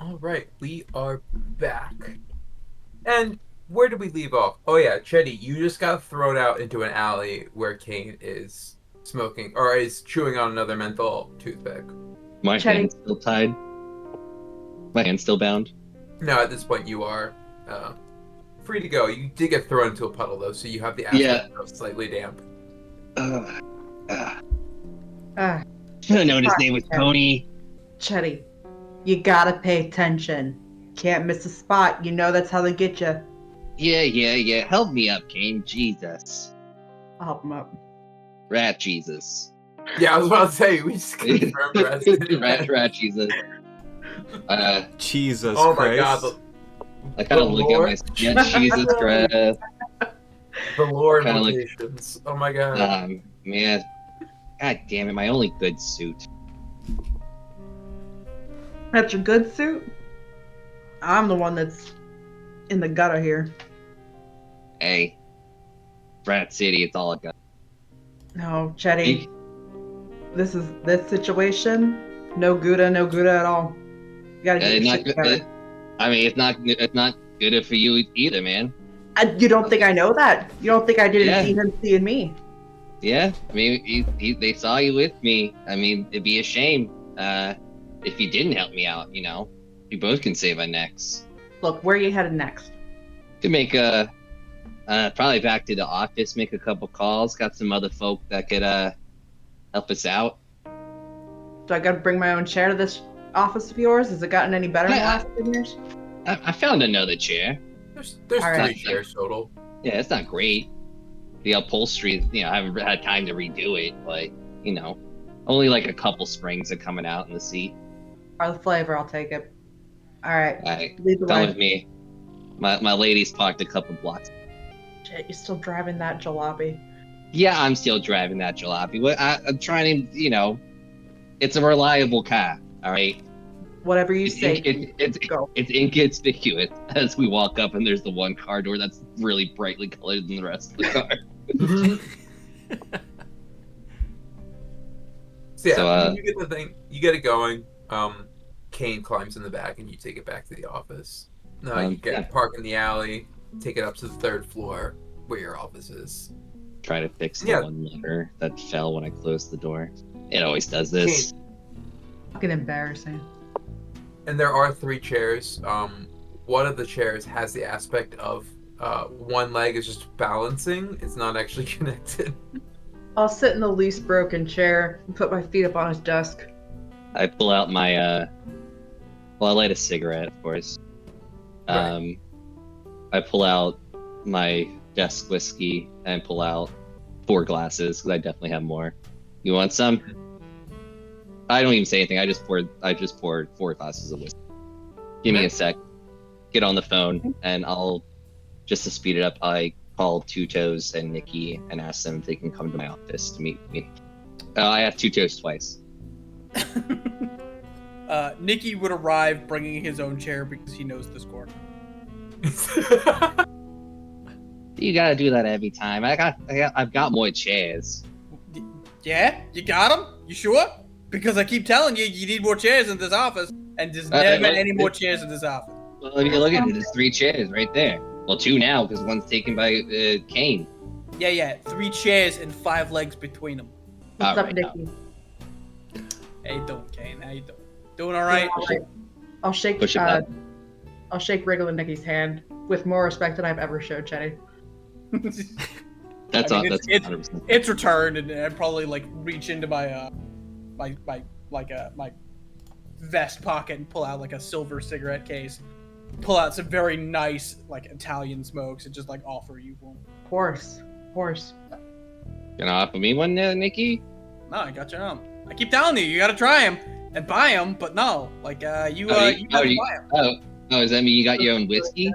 All right, we are back. And where did we leave off? Oh yeah, Chetty, you just got thrown out into an alley where Kane is smoking or is chewing on another menthol toothpick. My Chetty, hand's still tied. My hand's still bound. Now at this point you are uh, free to go. You did get thrown into a puddle though, so you have the Yeah. aspect of slightly damp. Uh, ah, Should have known his name was Yeah. Tony. Chetty, you gotta pay attention. Can't miss a spot. You know that's how they get you. Yeah. Help me up, Kane. Jesus. I'll help him up. Rat Jesus. Yeah, I was about to say we just confirmed Rat Jesus. Jesus Oh my Christ. god, I kind of look at my... Yeah, Jesus Christ. the lore Kinda like- implications. Oh my god. Man. God damn it, my only good suit. That's your good suit? I'm the one that's in the gutter here. Hey. Rat City, it's all I got. No, Chetty. This situation. No Gouda at all. You gotta get your Not shit good. together. I mean, it's not good for you either, man. You don't think I know that? You don't think I didn't Yeah. see him seeing me? Yeah, I mean, they saw you with me. I mean, it'd be a shame if you didn't help me out. You know, we both can save our necks. Look, where are you headed next? Could make probably back to the office, make a couple calls. Got some other folk that could help us out. Do I gotta bring my own chair to this office of yours? Has it gotten any better in the last 10 years? I found another chair. There's All right. 3 chairs total. Yeah, it's not great. The upholstery, you know, I haven't had time to redo it, but you know, only like a couple springs are coming out in the seat. Or the flavor, I'll take it. Alright, Alright, lead the come way. with me. My lady's parked a couple blocks. Shit, you're still driving that jalopy. Yeah, I'm still driving that jalopy. But I'm trying to, you know, it's a reliable car. All right. Whatever you say, go. It's inconspicuous as we walk up, and there's the one car door that's really brightly colored than the rest of the car. So yeah, So, you get the thing, you get it going. Kane climbs in the back, and you take it back to the office. You get yeah. park in the alley, take it up to the 3rd floor where your office is. Try to fix the Yeah. one letter that fell when I closed the door. It always does this. Fucking embarrassing. And there are 3 chairs. One of the chairs has the aspect of one leg is just balancing; it's not actually connected. I'll sit in the least broken chair and put my feet up on his desk. I pull out my well, I light a cigarette, of course. Right. I pull out my desk whiskey and pull out 4 glasses because I definitely have more. You want some? I don't even say anything. I just poured 4 glasses of whiskey. Give me a sec. Get on the phone, and I'll just to speed it up. I call Two Toes and Nikki and ask them if they can come to my office to meet me. I have Two Toes twice. Nikki would arrive bringing his own chair because he knows the score. You gotta do that every time. I've got more chairs. Yeah? You got him? You sure? Because I keep telling you, you need more chairs in this office, and there's never any more chairs in this office. Well, if you look at it, there's 3 chairs right there. Well, 2 now because one's taken by Kane. Yeah. 3 chairs and 5 legs between them. What's All up, right, Nikki? How you doing, Kane? How you doing? Doing all right? I'll shake Push it back. I'll shake Wriggle and Nikki's hand with more respect than I've ever showed Chetty. That's I mean, that's it's 100%. It's returned, and I'd probably like reach into my my vest pocket and pull out like a silver cigarette case, pull out some very nice like Italian smokes, and just like offer you one. Of course. Gonna offer me one, Nikki? No, I got your own. I keep telling you, you gotta try them and buy them, but no, like you gotta buy them. Oh, does that mean you got your own whiskey?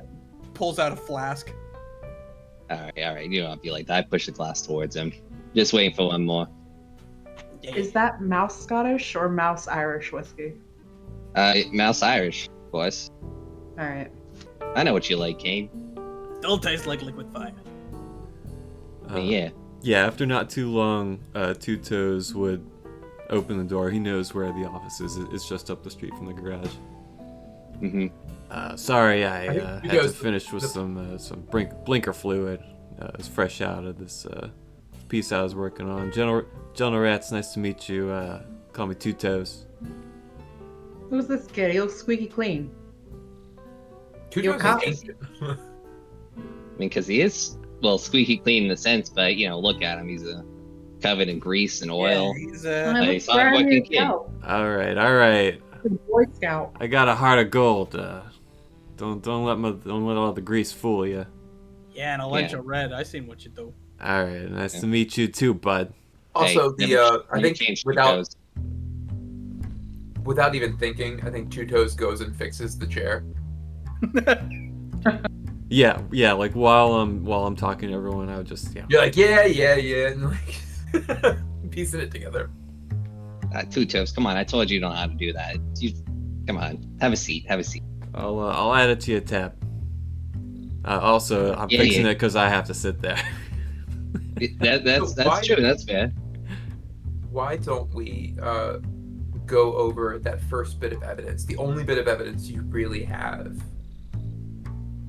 Pulls out a flask. All right. You don't have to be like that. I push the glass towards him. Just waiting for one more. Yeah, Is that Mouse Scottish or Mouse Irish whiskey? Mouse Irish, of course. Alright. I know what you like, Kane. still tastes like liquid fire. Yeah. Yeah, after not too long, Two Toes would open the door. He knows where the office is. It's just up the street from the garage. Sorry, I think had to Tuto's finish with some blinker fluid. It was fresh out of this piece I was working on. General Rats, nice to meet you. Call me Two Toes. Who's this kid? He looks squeaky clean. Tuto's cop. is ancient. I mean, because he is, well, squeaky clean in a sense, but, look at him. He's covered in grease and oil. Yeah, he's He's a hard-working kid. All right. Boy Scout. I got a heart of gold. Don't let all the grease fool you. yeah, and a lunch of red. I seen what you do. All right, nice to meet you too, bud. Also, Hey, I think changed without even thinking, I think Two Toes goes and fixes the chair. Yeah. Like while I'm talking to everyone, I would just You're like, yeah, and like piecing it together. Two Toes, come on! I told you don't know how to do that. Come on, have a seat. I'll add it to your tab. Also, I'm fixing it because I have to sit there. That's true. That's fair. Why don't we go over that first bit of evidence, the only bit of evidence you really have?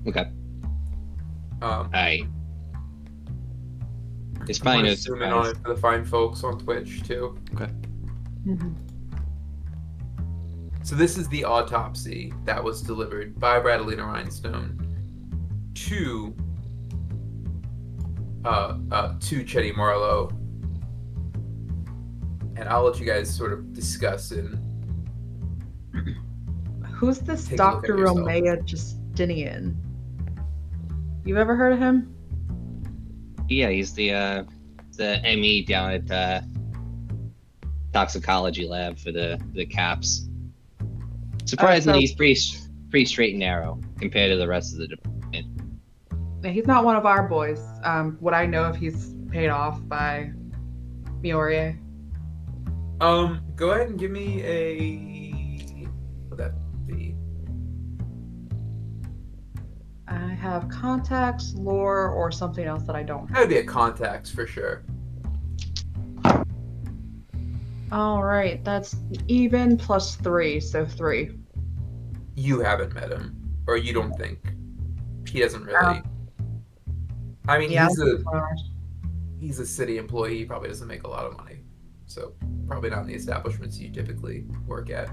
Okay. All right. It's probably no zoom in on surprise. it for the fine folks on Twitch too. Okay. So this is the autopsy that was delivered by Bradalina Rhinestone to Chetty Marlowe, and I'll let you guys sort of discuss and. Who's this Take a look at Dr. yourself. Romea Justinian? You ever heard of him? Yeah, he's the ME down at toxicology lab for the caps. Surprisingly, he's pretty straight and narrow compared to the rest of the department. Yeah, he's not one of our boys. Would I know if he's paid off by Miorie? Go ahead and give me a. What would that be? I have contacts, lore, or something else that I don't That have. would be a contacts for sure. All right, that's even plus 3, so 3. You haven't met him, or you don't think he doesn't really. I mean, Yeah. he's a city employee. He probably doesn't make a lot of money, so probably not in the establishments you typically work at.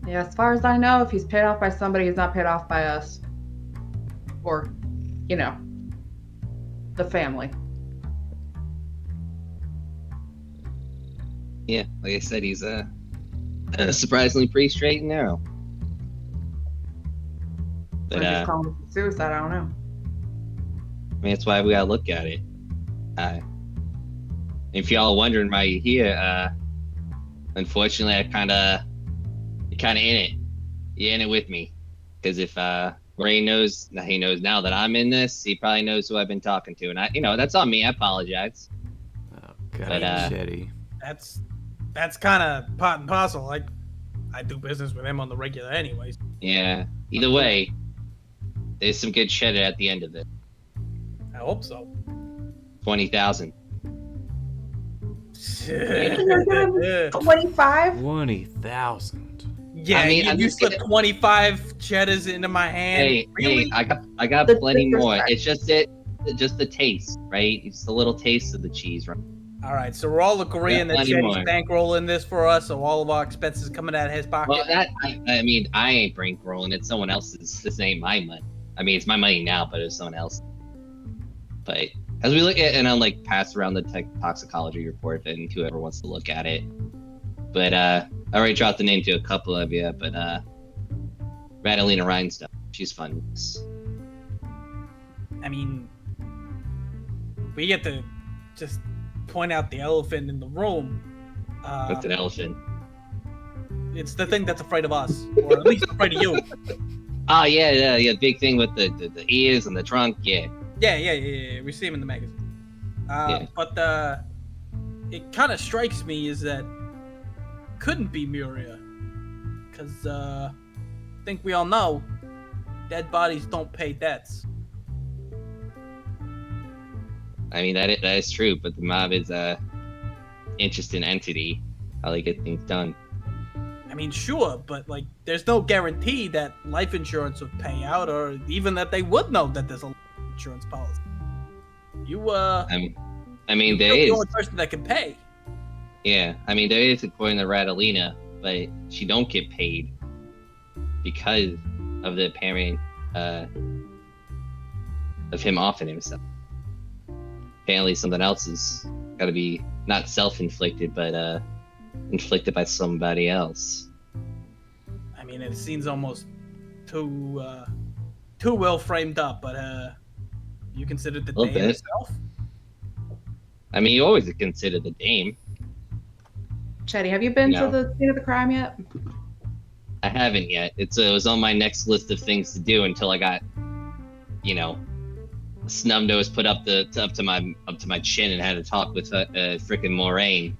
Yeah, as far as I know, if he's paid off by somebody, he's not paid off by us. Or, the family. Yeah, like I said, he's surprisingly pretty straight and narrow. But Or he's calling it suicide, I don't know. I mean, that's why we gotta look at it. If y'all are wondering why you're here, unfortunately, you're kind of in it. You're in it with me. Because if Ray knows, he knows now that I'm in this, he probably knows who I've been talking to, and that's on me. I apologize. Oh God, But, Chetty. That's kind of part and parcel. I do business with him on the regular, anyways. Yeah. Either way, there's some good cheddar at the end of it. I hope so. 20,000. 25? 20,000. Yeah, I mean, you I'm just slipped 25 cheddars into my hand. Hey, Really? I got The plenty more. disrespect. It's just the taste, right? It's the little taste of the cheese, right? All right, so we're all agreeing that plenty Chetty's more. bankrolling this for us, so all of our expenses coming out of his pocket. Well, I mean, I ain't bankrolling. It's someone else's. This ain't my money. I mean, it's my money now, but it's someone else. But as we look at, and I'll pass around the toxicology report, and whoever wants to look at it. But I already dropped the name to a couple of you. But Radalina Rhinestone, she's fun. I mean, we get to just point out the elephant in the room. What's an elephant? It's the thing that's afraid of us, or at least afraid of you. Oh yeah, big thing with the ears and the trunk, yeah. Yeah. We see him in the magazine. Yeah. But it kind of strikes me is that couldn't be Muria, because I think we all know dead bodies don't pay debts. I mean that is true, but the mob is a interesting entity. How they get things done. I mean, sure, but like, there's no guarantee that life insurance would pay out, or even that they would know that there's a life insurance policy. You, I mean, there you're the is. only person that can pay. Yeah, I mean, there is according to Radalina, but she don't get paid because of the apparent of him offing himself. Apparently, something else has got to be not self-inflicted, but inflicted by somebody else. I mean, it seems almost too well framed up, but you considered the A little dame bit. itself? I mean, you always consider the dame. Chetty, have you been No. to the scene of the crime yet? I haven't yet. It was on my next list of things to do until I got, snub nose put up to my chin and had to talk with frickin' Moraine.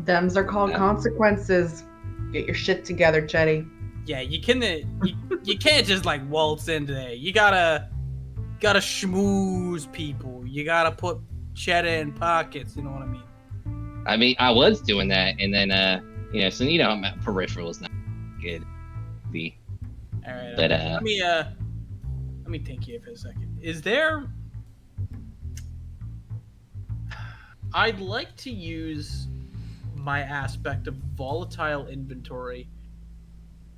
Thems are called consequences. Get your shit together, Chetty. Yeah, you can't just like waltz into there. You gotta schmooze people. You gotta put cheddar in pockets. You know what I mean? I mean, I was doing that, and then so my peripheral's not good. All right. But let me think here for a second. Is there? I'd like to use my aspect of volatile inventory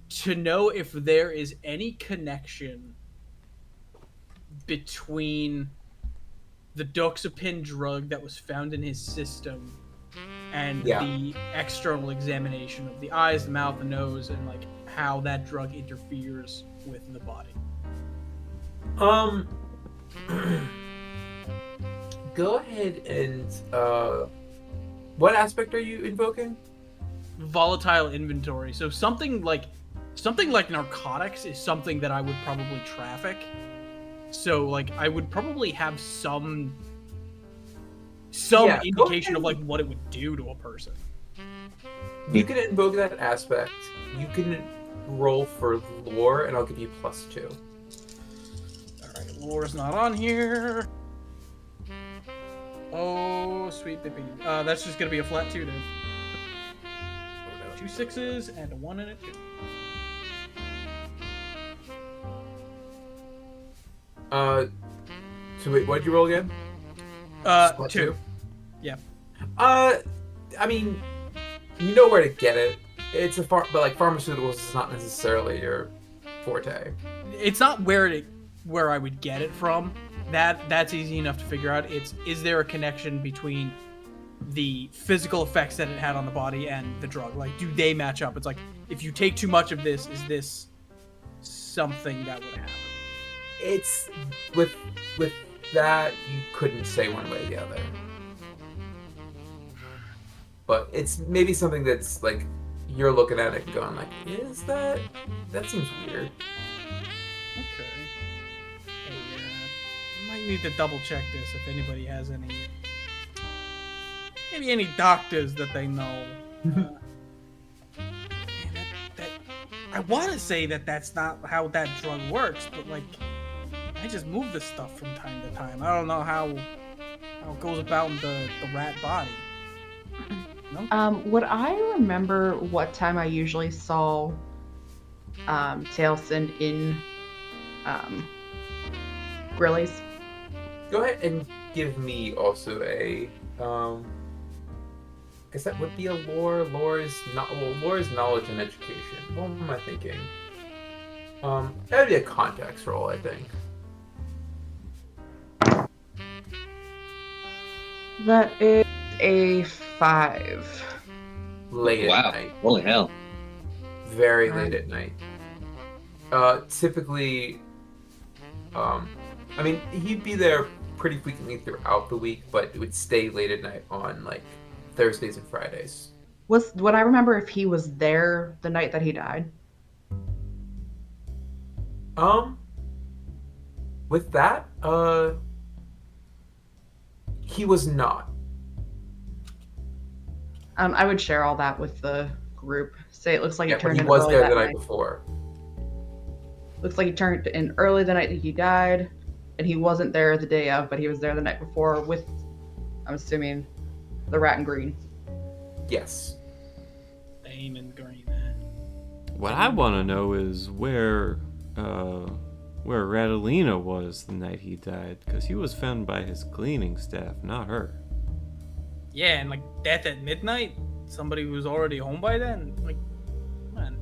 to know if there is any connection between the doxepin drug that was found in his system and the external examination of the eyes, the mouth, the nose, and like how that drug interferes with the body. Go ahead and what aspect are you invoking? Volatile inventory. So something like narcotics is something that I would probably traffic. So like I would probably have some indication of like what it would do to a person. You can invoke that aspect. You can roll for lore, and I'll give you +2. Alright, lore's not on here. Oh, sweet baby. That's just gonna be a flat 2 then. 2 6s and a 1 and a 2. So wait, what did you roll again? 2. Yeah. I mean, you know where to get it. It's but like pharmaceuticals is not necessarily your forte. It's not where I would get it from. That's easy enough to figure out. Is there a connection between the physical effects that it had on the body and the drug? Like, do they match up? It's like, if you take too much of this, is this something that would happen? It's with that you couldn't say one way or the other. But it's maybe something that's like you're looking at it and going like, is that seems weird. Okay. Hey, might need to double check this if anybody has any doctors that they know. I want to say that's not how that drug works, but like, I just move this stuff from time to time. I don't know how it goes about in the rat body. No? Would I remember what time I usually saw Tailson in Grillies? Go ahead and give me also a I guess that would be a lore. Lore is knowledge and education. What am I thinking? That would be a context roll, I think. That is a 5. Late wow. at night. Holy hell. Very late at night. Typically, I mean, he'd be there pretty frequently throughout the week, but it would stay late at night on like Thursdays and Fridays. Would I remember if he was there the night that he died? With that, he was not. I would share all that with the group. Say it looks like Yeah, he but turned he in was early there that the night night. before. Looks like he turned in early the night that he died, and he wasn't there the day of, but he was there the night before with, I'm assuming, the rat and green. Yes. Name and green. What I want to know is where Radalina was the night he died, because he was found by his cleaning staff, not her. Yeah, and like death at midnight. Somebody who's already home by then. Like, man.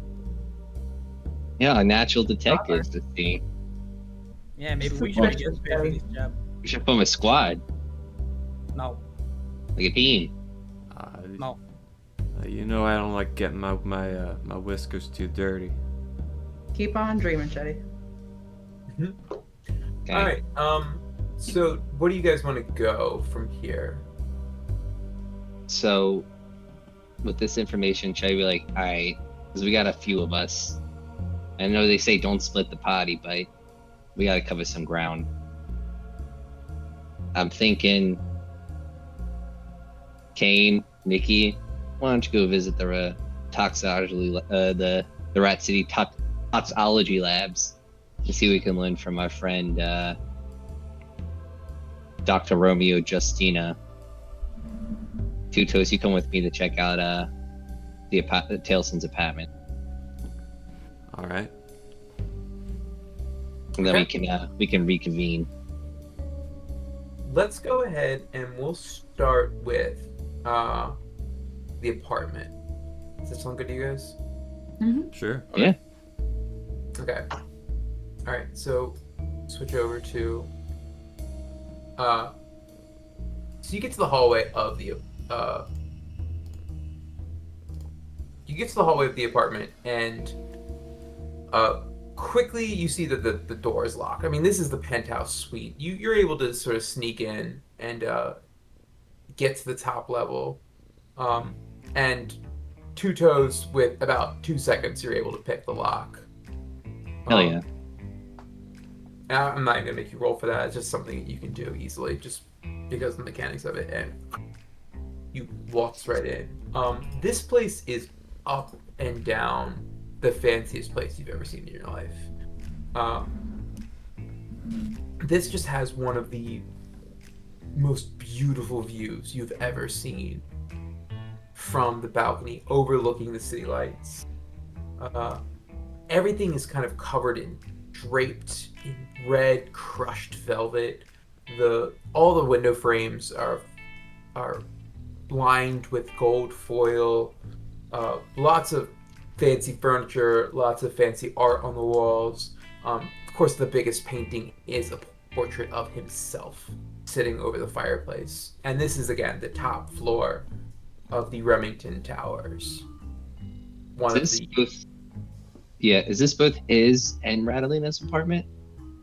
Yeah, a natural detective to see. Yeah, maybe we should get paid for this job. We should form a squad, No, like a team. no. You know I don't like getting my whiskers too dirty. Keep on dreaming, Chetty. Okay. All right. So what do you guys want to go from here? So, with this information, should I be like, all right, because we got a few of us. I know they say don't split the party, but we got to cover some ground. I'm thinking, Kane, Nikki, why don't you go visit the toxology, the Rat City toxology labs, to see what we can learn from our friend Dr. Romeo Justina. Two Toes, you come with me to check out the Taleson's apartment, All right. and then Okay. we can reconvene. Let's go ahead and we'll start with the apartment. Does that sound good to you guys? Sure. Yeah. Okay. All right. So switch over to. So you get to the hallway of the. You get to the hallway of the apartment, and quickly you see that the door is locked. I mean, this is the penthouse suite. You're able to sort of sneak in and get to the top level, and Two Toes, with about 2 seconds, you're able to pick the lock. Hell yeah. I'm not gonna make you roll for that. It's just something you can do easily, just because of the mechanics of it, and you waltz right in. This place is up and down the fanciest place you've ever seen in your life. This just has one of the most beautiful views you've ever seen from the balcony overlooking the city lights. Everything is kind of covered in draped in red crushed velvet. All the window frames are lined with gold foil. Lots of fancy furniture, lots of fancy art on the walls. Of course, the biggest painting is a portrait of himself sitting over the fireplace. And this is, again, the top floor of the Remington Towers. Is this both his and Radalina's apartment?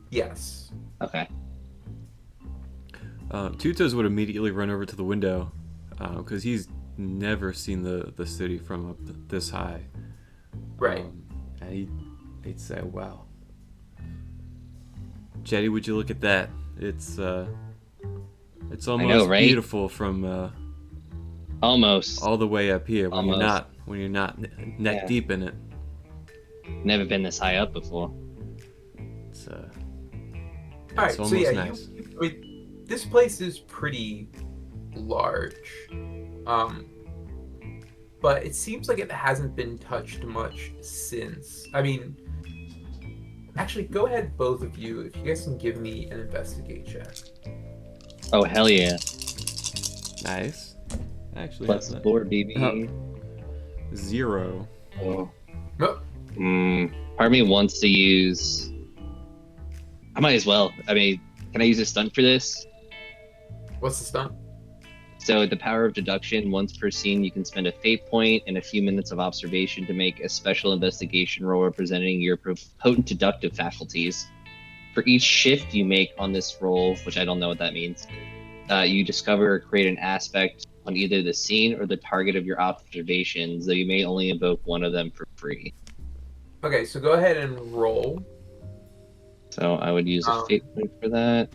Yes. Okay. Two Toes would immediately run over to the window, because he's never seen the city from up this high. Right. And he'd say, "Wow, Jetty, would you look at that? It's almost right? beautiful from Almost. all the way up here when Almost. you're not neck Yeah. deep in it. Never been this high up before. It's All right. So almost yeah, nice. this place is pretty large, but it seems like it hasn't been touched much since. I mean, actually, go ahead, both of you, if you guys can give me an investigate check. Oh hell yeah! Nice. Actually, Plus that's 4, baby. 0. Oh. Nope. Part of me wants to use. I might as well. I mean, can I use a stunt for this? What's the stunt? So, the power of deduction. Once per scene, you can spend a fate point and a few minutes of observation to make a special investigation roll representing your potent deductive faculties. For each shift you make on this roll, which I don't know what that means, you discover or create an aspect on either the scene or the target of your observations, though you may only invoke one of them for free. Okay, so go ahead and roll. So I would use a fate point for that,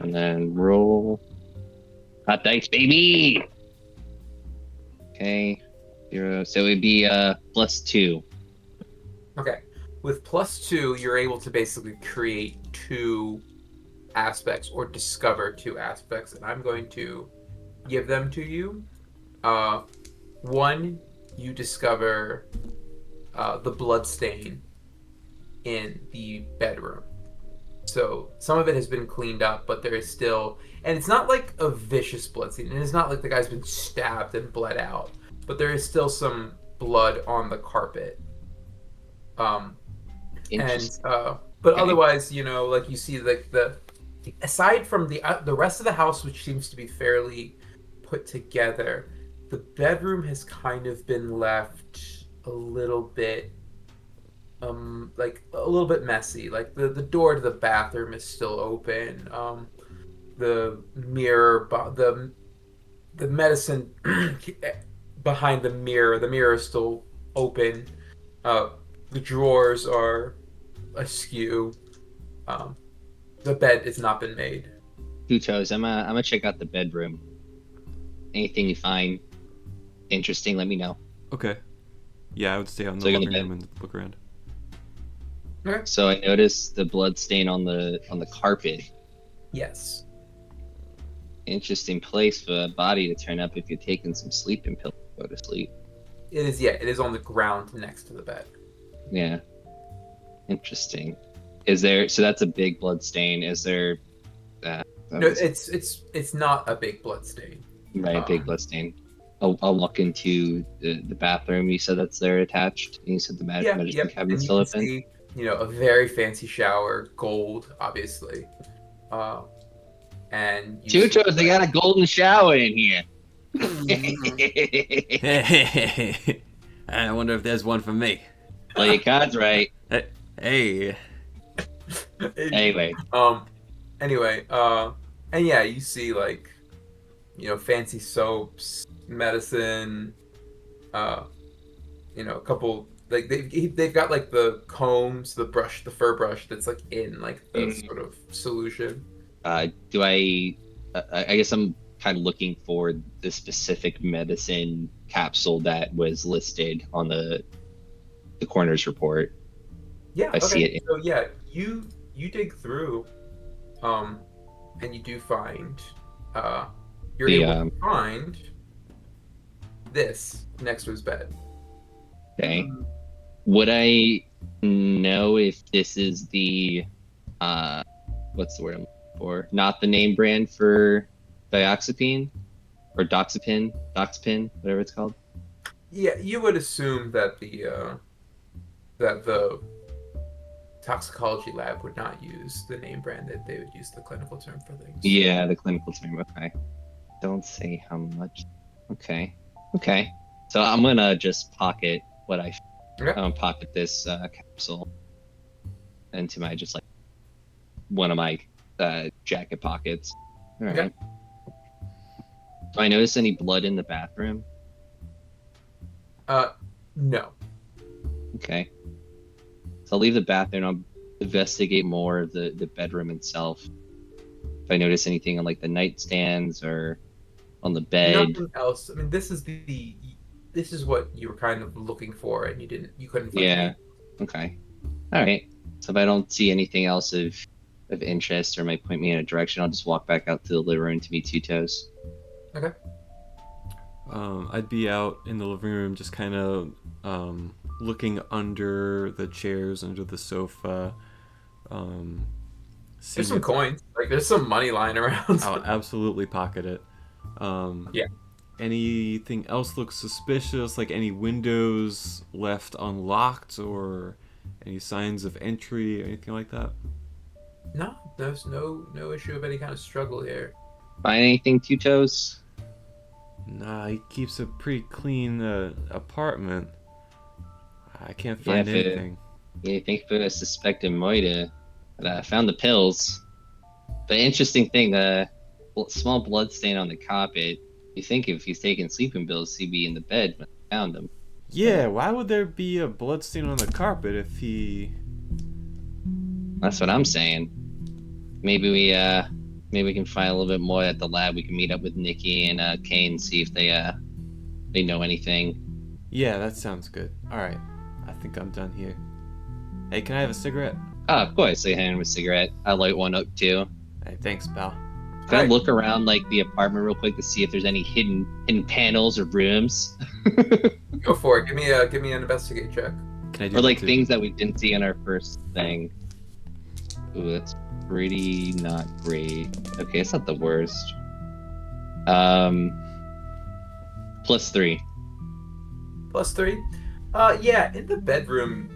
and then roll. Hot dice, baby! Okay, 0. So it would be +2. Okay. With +2, you're able to basically create 2 aspects or discover 2 aspects, and I'm going to give them to you. One, you discover the blood stain in the bedroom. So some of it has been cleaned up, but there is still, and it's not like a vicious blood stain. It is not like the guy's been stabbed and bled out, but there is still some blood on the carpet. And Interesting. but Okay. otherwise, like you see, like aside from the rest of the house, which seems to be fairly put together, the bedroom has kind of been left a little bit like a little bit messy. Like the door to the bathroom is still open. The mirror, the medicine behind the mirror is still open. The drawers are askew. Um, the bed has not been made. Two Toes, I'm gonna check out the bedroom. Anything you find interesting, let me know. Okay. Yeah, I would stay out in the So you're living gonna room and look around. Okay. So I noticed the blood stain on the carpet. Yes. Interesting place for a body to turn up if you're taking some sleeping pills to go to sleep. It is. Yeah, it is on the ground next to the bed. Yeah. Interesting. Is there? So that's a big blood stain. Is there? No, it's not a big blood stain. Right, big blood stain. I'll look into the bathroom. You said that's there attached. And you said the medicine Yep. cabinet's And you still can open. see, a very fancy shower, gold, obviously. And you Two see- Toes, they got a golden shower in here. I wonder if there's one for me. Play your cards right. Hey. Anyway, Anyway, and yeah, you see like, fancy soaps, medicine, a couple like they've got like the combs, the fur brush that's like in like the sort of solution. do I guess I'm kind of looking for the specific medicine capsule that was listed on the coroner's report. Yeah, I see it. So yeah, you dig through, and you do find, you're able to find this next to his bed. Okay. Would I know if this is the what's the word I'm looking for? Not the name brand for dioxazepine or doxepin, whatever it's called. Yeah, you would assume that the toxicology lab would not use the name brand, that they would use the clinical term for things. Yeah, the clinical term. Okay. Don't say how much. Okay. So I'm gonna just pocket what I. Okay. I'm gonna pocket this capsule into my just like one of my jacket pockets. All right. Okay. Do I notice any blood in the bathroom? No. Okay. So I'll leave the bathroom. I'll investigate more of the bedroom itself. If I notice anything on like the nightstands or on the bed. Nothing else. I mean, this is what you were kind of looking for, and you couldn't find Yeah. it. Okay. All right. So if I don't see anything else of interest or might point me in a direction, I'll just walk back out to the living room to meet Two Toes. Okay. I'd be out in the living room just kind of looking under the chairs, under the sofa. There's some coins. Like, there's some money lying around. I'll absolutely pocket it. Yeah. Anything else looks suspicious? Like any windows left unlocked or any signs of entry or anything like that? No, there's no issue of any kind of struggle here. Find anything, Two Toes? Nah, he keeps a pretty clean apartment. I can't find if it- anything. You think for a suspected murder? But I found the pills. The interesting thing, the small blood stain on the carpet. You think if he's taking sleeping pills, he'd be in the bed when I found him. Yeah, why would there be a blood stain on the carpet if he... That's what I'm saying. Maybe we can find a little bit more at the lab. We can meet up with Nikki and Kane, see if they know anything. Yeah, that sounds good. Alright, I think I'm done here. Hey, can I have a cigarette? Of course, they hand him a cigarette. I light one up too. Hey, thanks, pal. Can I Alright. look around like the apartment real quick to see if there's any hidden panels or rooms? Go for it. Give me an investigate check. Can I do Or that like too? things that we didn't see in our first thing. Ooh, that's pretty not great. Okay, it's not the worst. +3. +3. Yeah, in the bedroom,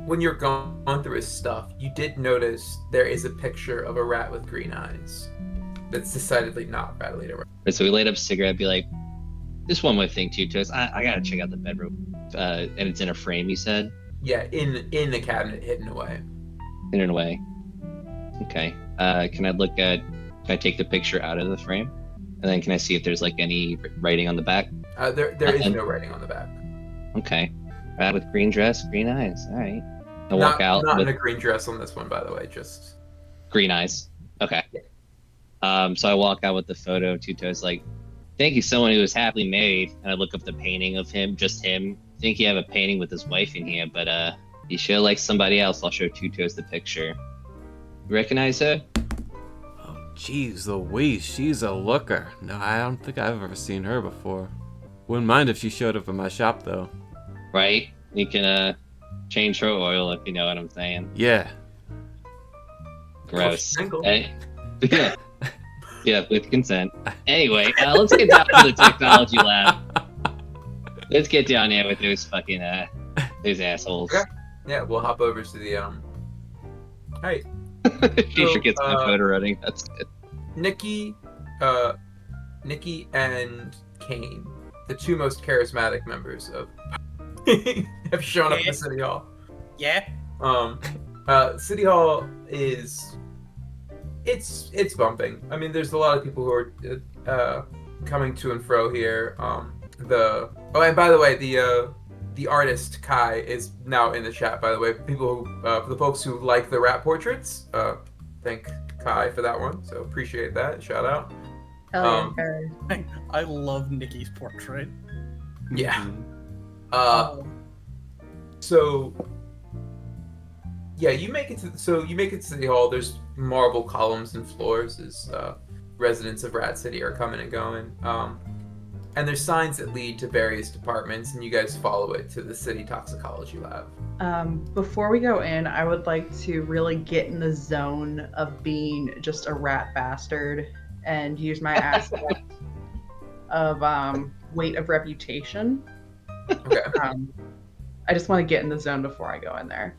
when you're going through his stuff, you did notice there is a picture of a rat with green eyes. That's decidedly not rattly to rat. Right, so we light up a cigarette, be like, this one more thing too, Toast. I gotta check out the bedroom. And it's in a frame, you said? Yeah, in the cabinet, hidden away. In a way. Okay. Can I take the picture out of the frame? And then can I see if there's like any writing on the back? There is Nothing? no writing on the back. Okay. Rat with green dress, green eyes. All right. I walk out Not in with a green dress on this one, by the way. Just green eyes. Okay. Yeah. So I walk out with the photo. Tuto's like, thank you, someone who was happily married. And I look up the painting of him, just him. I think you have a painting with his wife in here, but you show like somebody else. I'll show Tutos the picture. You recognize her? Oh, jeez, Louise, she's a looker. No, I don't think I've ever seen her before. Wouldn't mind if she showed up in my shop, though. Right? You can change her oil if you know what I'm saying. Yeah. Gross. Single. Yeah. Yeah, with consent. Anyway, let's get down to the technology lab. Let's get down there with those fucking those assholes. Okay. Yeah, we'll hop over to the Hey, She So, forgets my photo running. That's good. Nikki and Kane, the two most charismatic members of have shown up Yeah. to City Hall. Yeah. City Hall is it's bumping. I mean, there's a lot of people who are coming to and fro here. And by the way, the artist Kai is now in the chat. By the way, people who for the folks who like the rat portraits, thank Kai for that one. So appreciate that. Shout out. Hell yeah. Karen. I love Nikki's portrait. Yeah. Mhm. So yeah, you make it to City Hall. There's marble columns and floors as residents of Rat City are coming and going. And there's signs that lead to various departments, and you guys follow it to the city toxicology lab. Before we go in, I would like to really get in the zone of being just a rat bastard and use my aspect of weight of reputation. Okay. I just want to get in the zone before I go in there.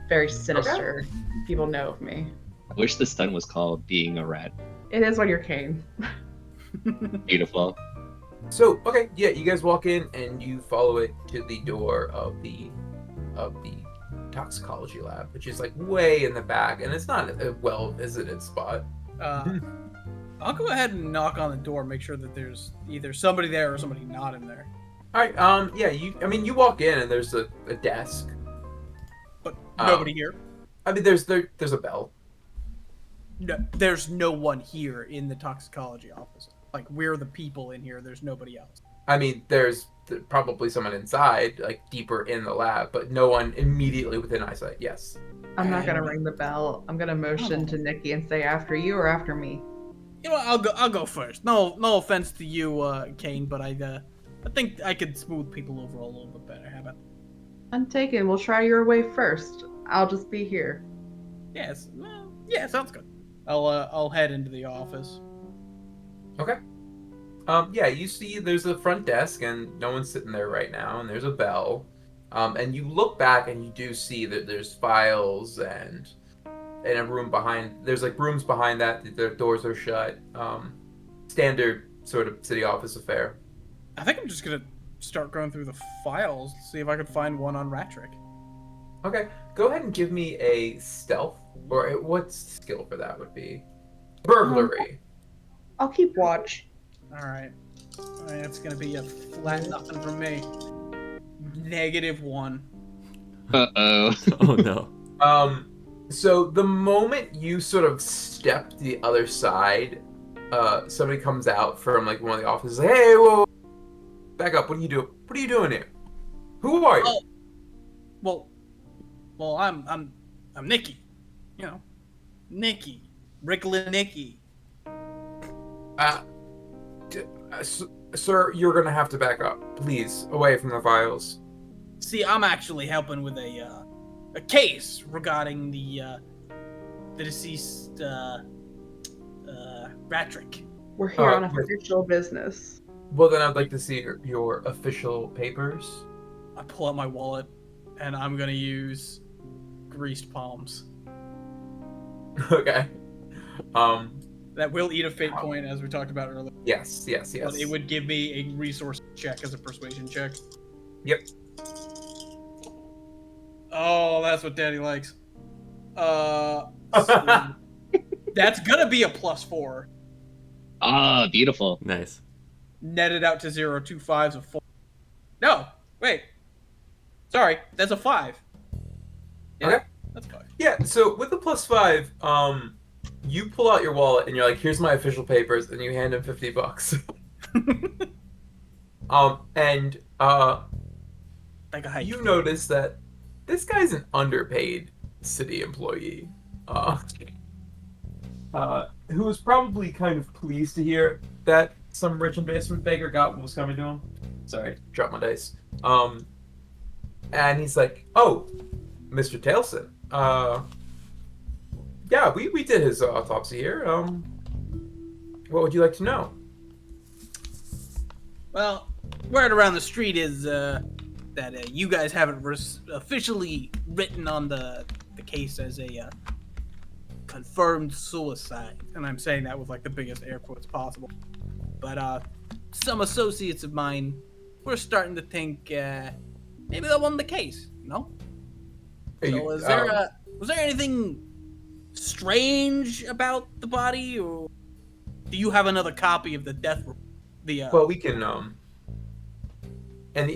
Very sinister. People know of me. I wish the stunt was called Being a Rat. It is when you're Kane. Beautiful. So okay, yeah, you guys walk in and you follow it to the door of the toxicology lab, which is like way in the back, and it's not a well visited spot. I'll go ahead and knock on the door, make sure that there's either somebody there or somebody not in there. All right. Yeah. You walk in and there's a desk. But nobody here. I mean, there's a bell. No, there's no one here in the toxicology office. Like, we're the people in here. There's nobody else. I mean, there's probably someone inside, like deeper in the lab, but no one immediately within eyesight. Yes. I'm not gonna ring the bell. I'm gonna motion to Nikki and say after you or after me. You know what? I'll go first. No offense to you, Kane, but I think I could smooth people over a little bit better. How about? I'm taken. We'll try your way first. I'll just be here. Yes. Yeah, sounds good. I'll head into the office. Okay. Yeah, you see there's a front desk and no one's sitting there right now, and there's a bell. And you look back and you do see that there's files and a room behind. There's like rooms behind that. Their doors are shut. Standard sort of city office affair. I think I'm just gonna start going through the files, see if I could find one on Ratrick. Okay, go ahead and give me a stealth, or what skill for that would be? Burglary. I'll keep watch. All right, it's gonna be a flat nothing from me. -1. Uh-oh. Oh no. So the moment you sort of step to the other side, somebody comes out from like one of the offices. Like, hey, whoa, back up! What are you doing? What are you doing here? Who are you? Oh, well, I'm Nikki. You know, Nikki, Rickle Nikki. Sir, you're gonna have to back up, please, away from the files. See, I'm actually helping with a case regarding the deceased Ratrick. We're here on with- official business. Well, then I'd like to see your official papers. I pull out my wallet, and I'm gonna use greased palms. Okay. That will eat a fate point, as we talked about earlier. Yes. But it would give me a resource check as a persuasion check. Yep. Oh, that's what Daddy likes. So that's gonna be a +4. Ah, beautiful. Nice. Netted out to 0, 2 5s of 4. No, wait. Sorry, that's a 5. Yeah, Okay. that's 5. Yeah. So with the +5, you pull out your wallet and you're like, "Here's my official papers," and you hand him $50. And Like a hike. you notice that this guy's an underpaid city employee, who was probably kind of pleased to hear that some rich investment banker got what was coming to him. Sorry, drop my dice. And he's like, "Oh, Mr. Tailson, yeah, we did his autopsy here. What would you like to know?" Well, word around the street is that you guys haven't officially written on the case as a confirmed suicide, and I'm saying that with like the biggest air quotes possible. But some associates of mine were starting to think maybe that wasn't the case. You know? So was there anything strange about the body, or do you have another copy of the death? Well, we can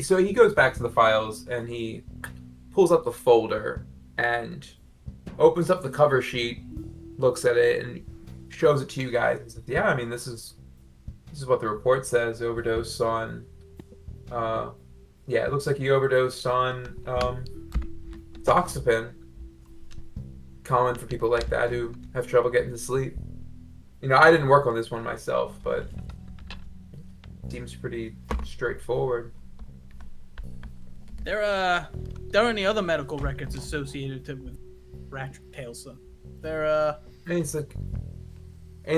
so he goes back to the files and he pulls up the folder and opens up the cover sheet, looks at it, and shows it to you guys. And says, "Yeah, I mean, this is what the report says. Overdose on. Yeah, it looks like he overdosed on Toxapen. Common for people like that who have trouble getting to sleep. You know, I didn't work on this one myself, but it seems pretty straightforward." There are any other medical records associated with Ratrick Tailson? And he's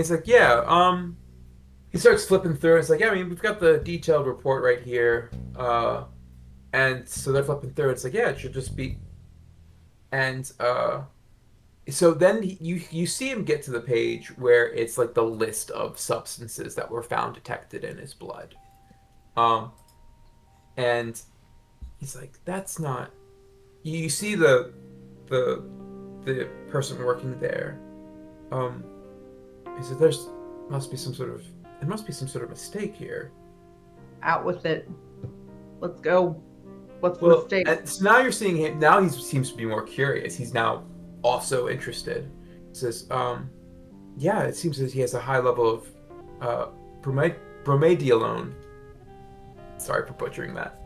like, yeah. He starts flipping through. It's like, yeah, I mean, we've got the detailed report right here. And so they're flipping through. It's like, yeah, it should just be. And so then you see him get to the page where it's like the list of substances that were found detected in his blood. And he's like, that's not. You see the person working there. He said, there must be some sort of mistake here. Out with it. Let's go. What's the Well, mistake? and so now you're seeing him. Now he seems to be more curious. He's now also interested. He says, yeah, it seems that he has a high level of bromadiolone. Sorry for butchering that.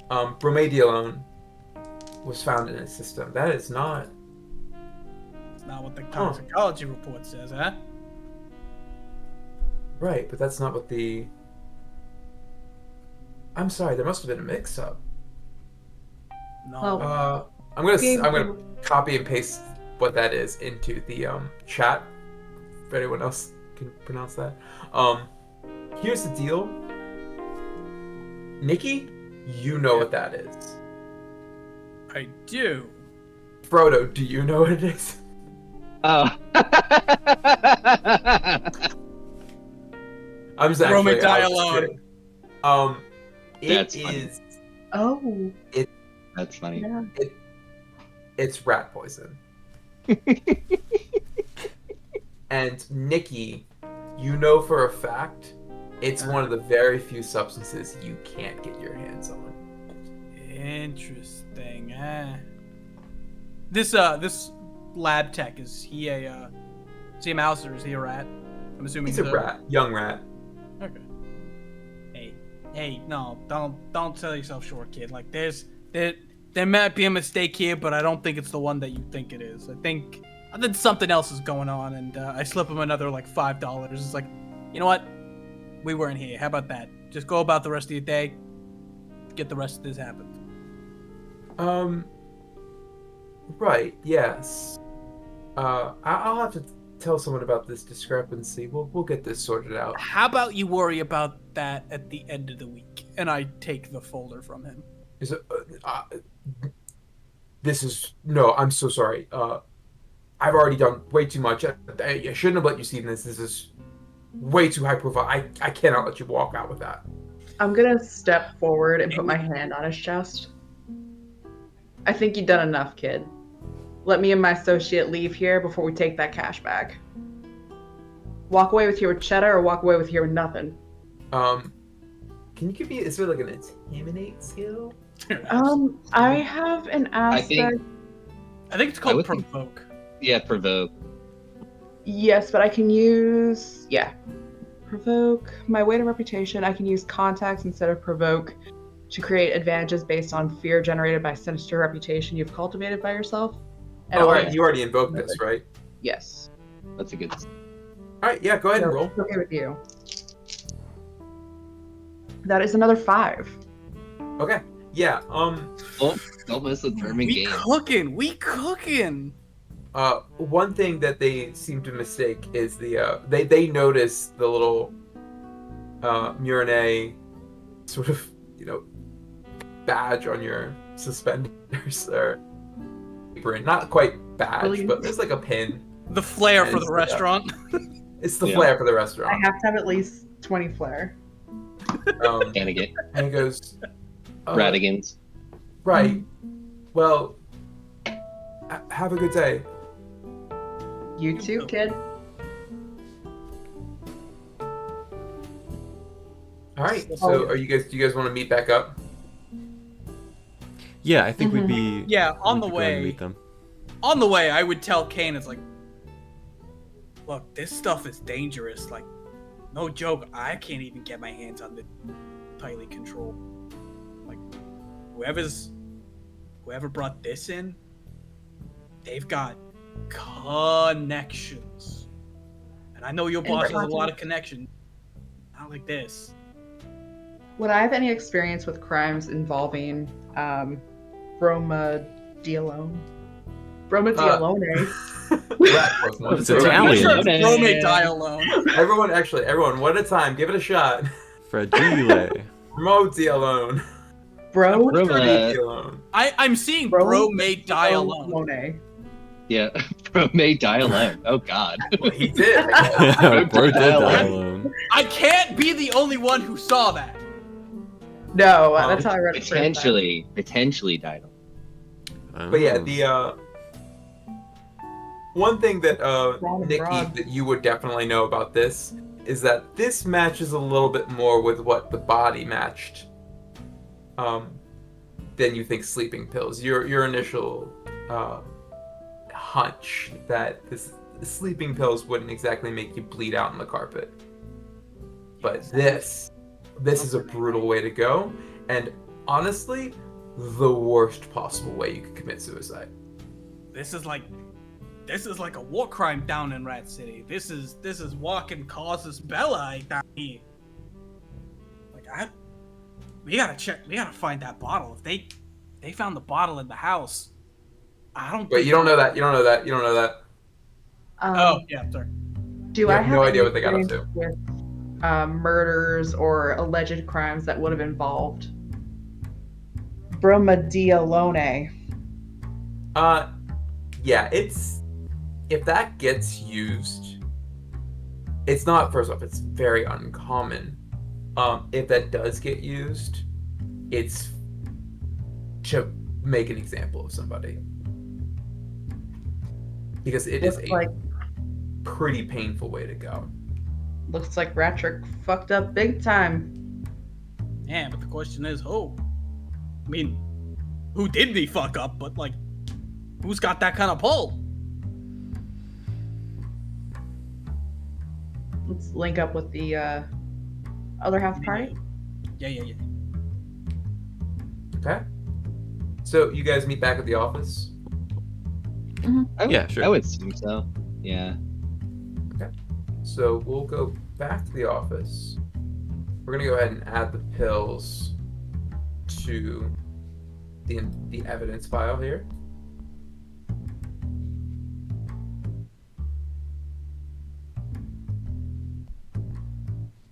Bromadiolone was found in his system. That is not. It's not what the toxicology report says, huh? Right, but that's not what the. I'm sorry. There must have been a mix-up. No. Well, I'm gonna copy and paste what that is into the chat. If anyone else can pronounce that. Here's the deal. Nikki, you know what that is. I do. Frodo, do you know what it is? Oh. I'm just actually. Bromadiolone. It That's is. Oh. That's funny. Yeah. It's rat poison. And Nikki, you know for a fact, it's one of the very few substances you can't get your hands on. Interesting. This lab tech, is he a mouse or is he a rat? I'm assuming He's a rat, young rat. Okay. Hey, no, don't sell yourself short, kid. Like there might be a mistake here, but I don't think it's the one that you think it is. I think something else is going on, and I slip him another like $5. It's like, you know what? We weren't here. How about that? Just go about the rest of your day. Get the rest of this happened. Um. Right. Yes. I'll have to tell someone about this discrepancy. We'll get this sorted out. How about you worry about that at the end of the week? And I take the folder from him. Is it, this is no. I'm so sorry. I've already done way too much. I shouldn't have let you see this. This is way too high profile. I cannot let you walk out with that. I'm gonna step forward and put my hand on his chest. I think you've done enough, kid. Let me and my associate leave here before we take that cash back. Walk away with here with cheddar or walk away with here with nothing. Can you give me, is there like an intimidate skill? I have an aspect. I think it's I called would think- provoke. Yeah, provoke. Yes, but I can use provoke. My weight of reputation. I can use contacts instead of provoke to create advantages based on fear generated by sinister reputation you've cultivated by yourself. And Oh, right. You already invoked this, right? Yes. That's a good. All right. Yeah. Go ahead and So, roll. it's okay with you. That is another 5. Okay. Yeah. Don't miss the German We game. cooking. We cooking. One thing that they seem to mistake is they notice the little Murine sort of badge on your suspenders or apron. Not quite badge, Brilliant. but there's like a pin. The flair for It's, the restaurant. It's the Yeah. flair for the I restaurant. have to have at least 20 flair. Gotta get And he goes, Radigans. right. Well, have a good day. You too, kid. All right. So, do you guys want to meet back up? Yeah, I think we'd be. Yeah, on we'd the be going to way. meet them. On the way, I would tell Kane, it's like, look, this stuff is dangerous. Like, no joke, I can't even get my hands on this tightly controlled. Like, whoever brought this in, they've got connections. And I know your boss has a lot of connections. Not like this. Would I have any experience with crimes involving Bromadiolone? Bromadiolone. It's Italian. Sure, it's bromate die alone. Everyone, one at a time. Give it a shot. Fragile. Modiolone. Bro. I'm seeing bromate die alone. Bromadiolone. Yeah, bromate die alone. Oh God. He did. Bro did die alone. I can't be the only one who saw that. No, that's how I read it. first time. Potentially died alone. But yeah, the one thing that Broad and Nikki, broad. that you would definitely know about this is that this matches a little bit more with what the body matched than you think sleeping pills. Your initial hunch that the sleeping pills wouldn't exactly make you bleed out on the carpet. But this is a brutal way to go, and honestly, the worst possible way you could commit suicide. This is like a war crime down in Rat City. This is walking causus belli down here. Like we gotta find that bottle. If they found the bottle in the house, I don't. But you don't know that. You don't know that. You don't know that. Oh yeah, sorry. Do You I have have no any idea what they got up experience with murders or alleged crimes that would have involved Bromadiolone? Yeah, if that gets used, it's not, first off, it's very uncommon. If that does get used, it's to make an example of somebody. Because it is a pretty painful way to go. Looks like Ratrick fucked up big time. Yeah, but the question is, who? I mean, who did he fuck up? But like, who's got that kind of pull? Let's link up with the other half of the party. Yeah. Okay? So you guys meet back at the office? Yeah, sure. I would assume so. Yeah. So we'll go back to the office. We're gonna go ahead and add the pills to the evidence file here.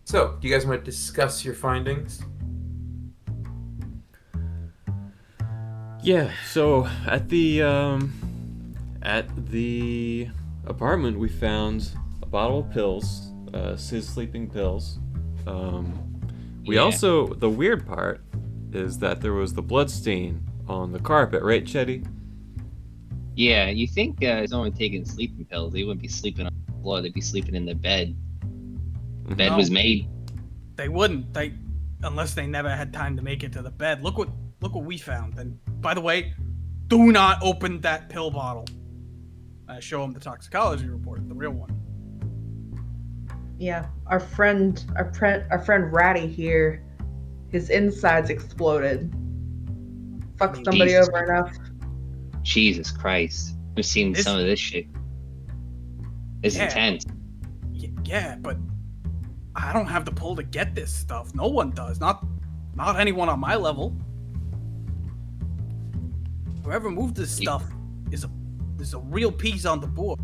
So, do you guys want to discuss your findings? Yeah. So at the apartment, we found a bottle of pills, his sleeping pills. We Yeah. also, the weird part is that there was the blood stain on the carpet, right, Chetty? Yeah, you think he's only taking sleeping pills. They wouldn't be sleeping on the floor. They'd be sleeping in the bed. Bed No. was made. They wouldn't. Unless they never had time to make it to the bed. Look what we found. And by the way, do not open that pill bottle. I show him the toxicology report, the real one. Yeah, our friend Ratty here, his insides exploded. Fucked somebody Jesus. over enough. Jesus Christ. I've seen This- some of this shit. It's Yeah. intense. Yeah, but I don't have the pull to get this stuff. No one does. Not anyone on my level. Whoever moved this stuff is a real piece on the board.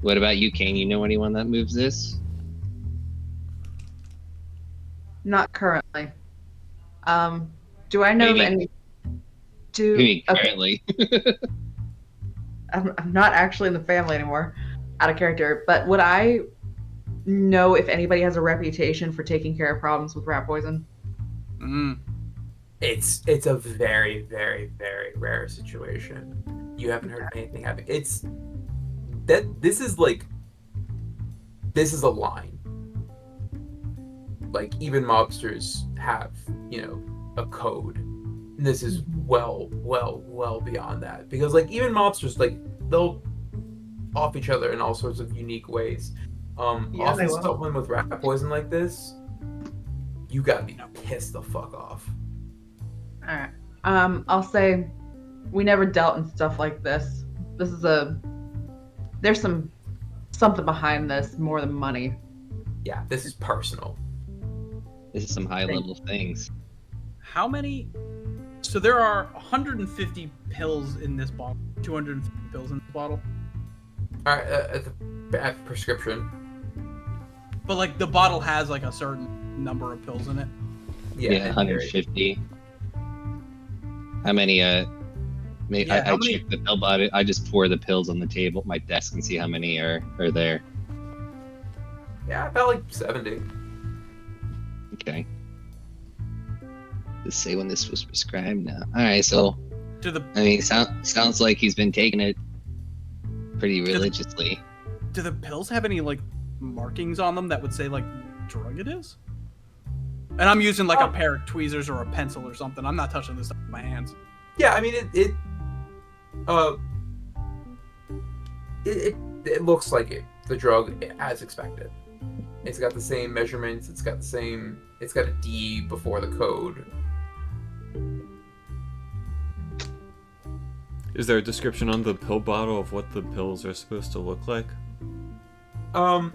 What about you, Kane? You know anyone that moves this? Not currently. Do I know of Maybe. any? Maybe Okay, currently. I'm not actually in the family anymore, out of character. But would I know if anybody has a reputation for taking care of problems with rat poison? Mm. It's a very, very, very rare situation. You haven't heard of anything happen. This is a line. Like, even mobsters have, a code. And this is well beyond that. Because, like, even mobsters, like, they'll off each other in all sorts of unique ways. Yeah, they Often will. someone with rat poison like this, you gotta be pissed the fuck off. All right. I'll say we never dealt in stuff like this. There's something behind this more than money. Yeah, this is personal. This is some high level things. How many? So there are 150 pills in this bottle. 250 pills in this bottle. All right, at the prescription. But like the bottle has like a certain number of pills in it. Yeah, 150. How many? Yeah, I how many- check the pill bottle. I just pour the pills on the table at my desk and see how many are there. Yeah, about like 70. Okay. Just say when this was prescribed now. All right, so To the I mean, sounds like he's been taking it pretty religiously. do the pills have any like markings on them that would say like drug it is? And I'm using like a pair of tweezers or a pencil or something. I'm not touching this stuff with my hands. Yeah, I mean it looks like the drug as expected. It's got the same measurements. It's got a D before the code. Is there a description on the pill bottle of what the pills are supposed to look like? No,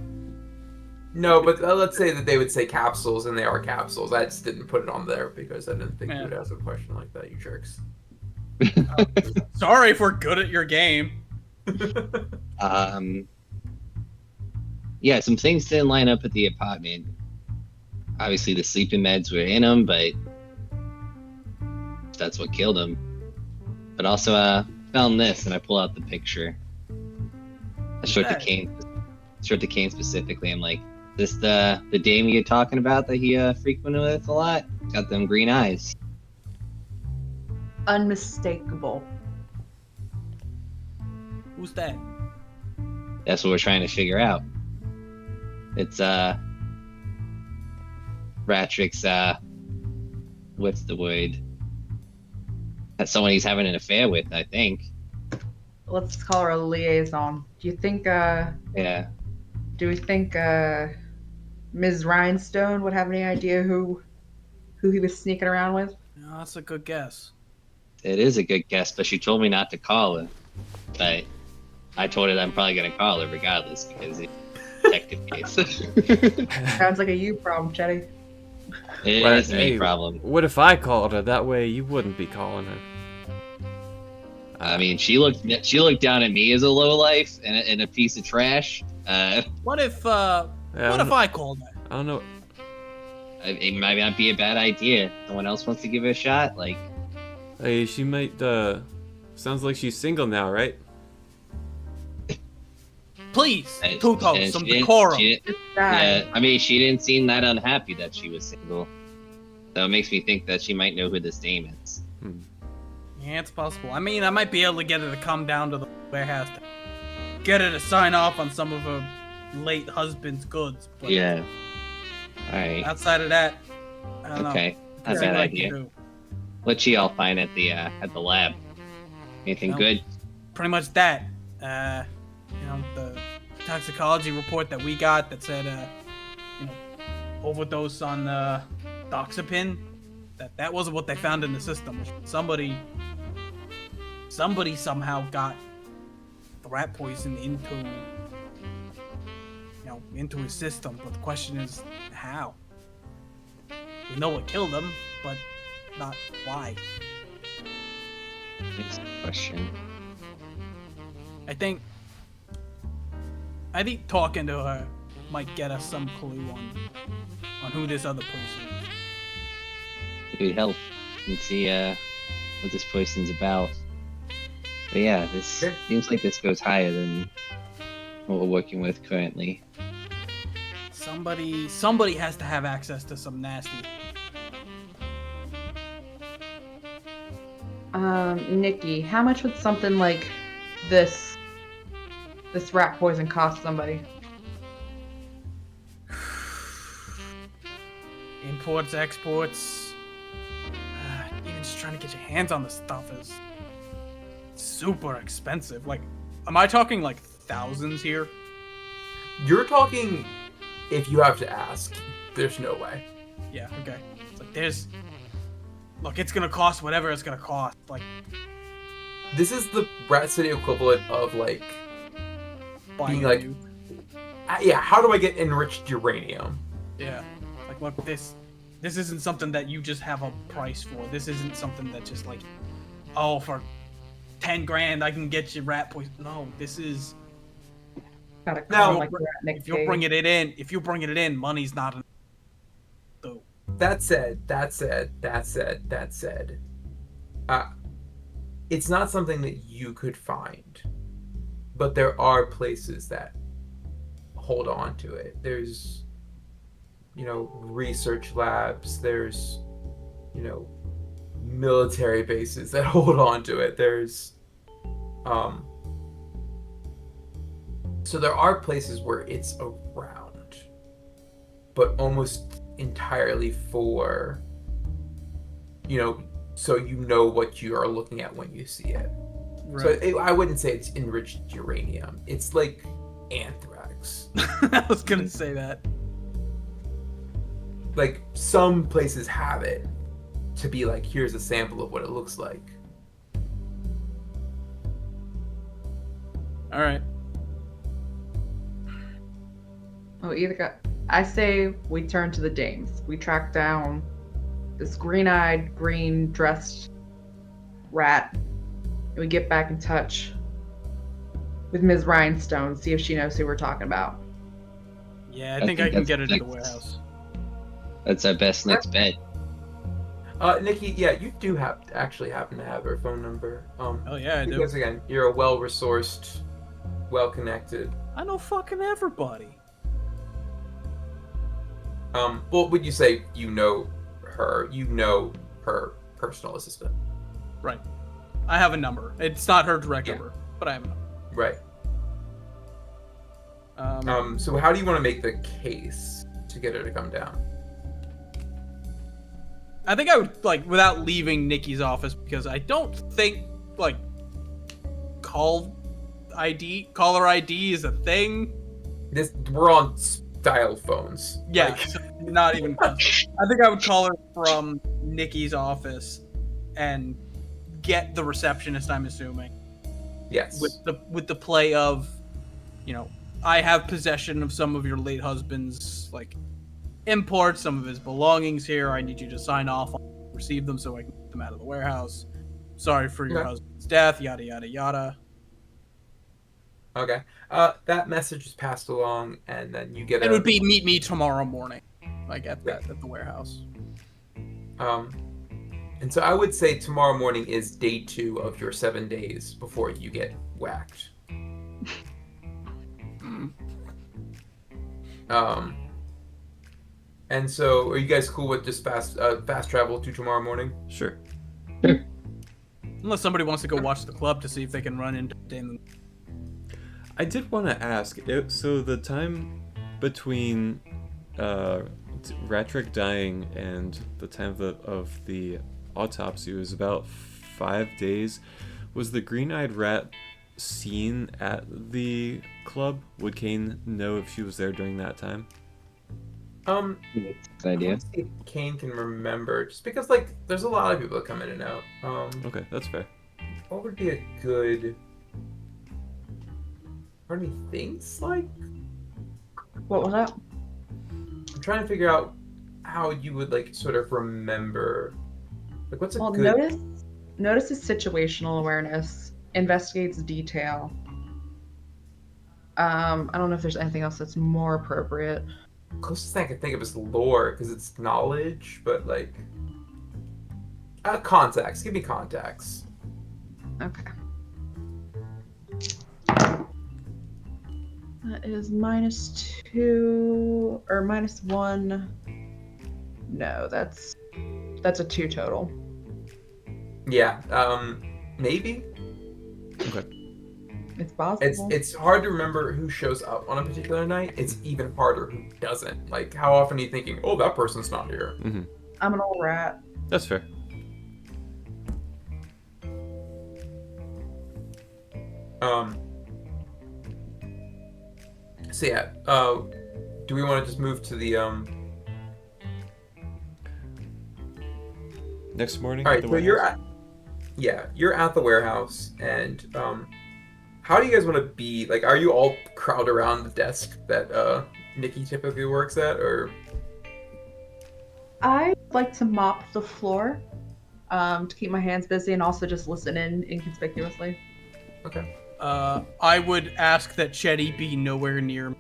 but let's say that they would say capsules, and they are capsules. I just didn't put it on there because I didn't think you would ask a question like that, you jerks. Sorry if we're good at your game. Yeah, some things didn't line up at the apartment. Obviously, the sleeping meds were in him, but that's what killed him. But also, found this, and I pull out the picture. I showed it to Kane specifically. I'm like, this the dame you're talking about that he frequented with a lot? Got them green eyes. Unmistakable. Who's that? That's what we're trying to figure out. It's Ratrik's what's the word? That's someone he's having an affair with, I think. Let's call her a liaison. Do you think Yeah. do we think Ms. Rhinestone would have any idea who he was sneaking around with? No, that's a good guess. It is a good guess, but she told me not to call her. But I told her that I'm probably gonna call her regardless because it's a detective case. Sounds like a you problem, Chetty. It But, is a me hey, problem. what if I called her? That way you wouldn't be calling her. I mean, she looked down at me as a lowlife and a piece of trash. What if Yeah, I called her? I don't know. It might not be a bad idea. Someone else wants to give it a shot. Like, Hey, she might. Sounds like she's single now, right? Please, and Tuto, she some didn't- decorum. she didn't- This guy. yeah, I mean, she didn't seem that unhappy that she was single. So it makes me think that she might know who this dame is. Yeah, it's possible. I mean, I might be able to get her to come down to the warehouse to get her to sign off on some of her late husband's goods. But Yeah. All right. outside of that, I don't know. Okay. Not a See bad what I can idea. do. What'd she all find at the lab? Anything Well, good? Pretty much that. The toxicology report that we got that said, overdose on doxepin. That wasn't what they found in the system. Somebody somehow got the rat poison into his system. But the question is, how? We know what killed him, but not why. Next question. I think talking to her might get us some clue on who this other person is. It would help and see what this poison's about. But yeah, this Okay. seems like this goes higher than what we're working with currently. Somebody has to have access to some nasty. Nikki, how much would something like this rat poison cost somebody? Imports, exports. Even just trying to get your hands on this stuff is super expensive. Like, am I talking like thousands here? You're talking if you have to ask. There's no way. Yeah, okay. It's like look, it's gonna cost whatever it's gonna cost. Like, This is the Rat City equivalent of like, buying like- you. yeah, how do I get enriched uranium? Yeah. Like, look, this isn't something that you just have a price for. This isn't something that just like, oh, for 10 grand I can get you rat poison. No, this is Gotta Now, call like rat Nick if you're Cage. bringing it in, money's not an. So, That said, it's not something that you could find, but there are places that hold on to it. There's, research labs. There's, military bases that hold on to it. There's, so there are places where it's around, but almost entirely for, so you know what you are looking at when you see it. right. So I wouldn't say it's enriched uranium. It's like anthrax. I was gonna say that. Like some places have it to be like, here's a sample of what it looks like. All right. Oh, I say we turn to the dames. We track down this green-eyed, green-dressed rat, and we get back in touch with Ms. Rhinestone, see if she knows who we're talking about. Yeah, I I think think I can that's get her to the next. warehouse. That's our best next bet. Nikki, yeah, you do actually happen to have her phone number. Oh yeah, I do. Because again, you're a well-resourced, well-connected. I know fucking everybody. What would you say? You know her personal assistant, Right. I have a number. It's not her direct Yeah. number, but I have a number. right? So how do you want to make the case to get her to come down? I think I would, like, without leaving Nikki's office, because I don't think, like, caller ID is a thing. We're on dial phones. Yeah, Like, so not even. I think I would call her from Nikki's office and get the receptionist. I'm assuming yes. with the play of, I have possession of some of your late husband's like import some of his belongings here. I need you to sign off on receive them so I can get them out of the warehouse. Sorry for your Okay. husband's death, yada yada yada. Okay. That message is passed along, and then you get It a would be meet me tomorrow morning, like at Great. the warehouse. And so I would say tomorrow morning is day 2 of your 7 days before you get whacked. And so are you guys cool with just fast travel to tomorrow morning? Sure. Unless somebody wants to go watch the club to see if they can run into Damon. I did want to ask, so the time between Ratrick dying and the time of the autopsy was about 5 days. Was the green-eyed rat seen at the club? Would Kane know if she was there during that time? Good idea. Let's see if Kane can remember, just because like there's a lot of people that come in and out. Okay, that's fair. What would be a good? Part of me thinks like What was that? I'm trying to figure out how you would like sort of remember. Like, what's a Well, good? notice his situational awareness, investigates detail. I don't know if there's anything else that's more appropriate. Closest thing I can think of is lore, because it's knowledge, but like contacts. Give me contacts. Okay. That is -2 or -1. No, that's a 2 total. Yeah. Maybe. Okay. It's possible. It's hard to remember who shows up on a particular night. It's even harder who doesn't. Like, how often are you thinking, oh, that person's not here? Mm-hmm. I'm an old rat. That's fair. So yeah, do we want to just move to the Next morning. All at right, the so you're warehouse? you're at the warehouse, and how do you guys want to be? Like, are you all crowd around the desk that Nikki typically works at, or? I like to mop the floor to keep my hands busy and also just listen in inconspicuously. Okay. I would ask that Chetty be nowhere near.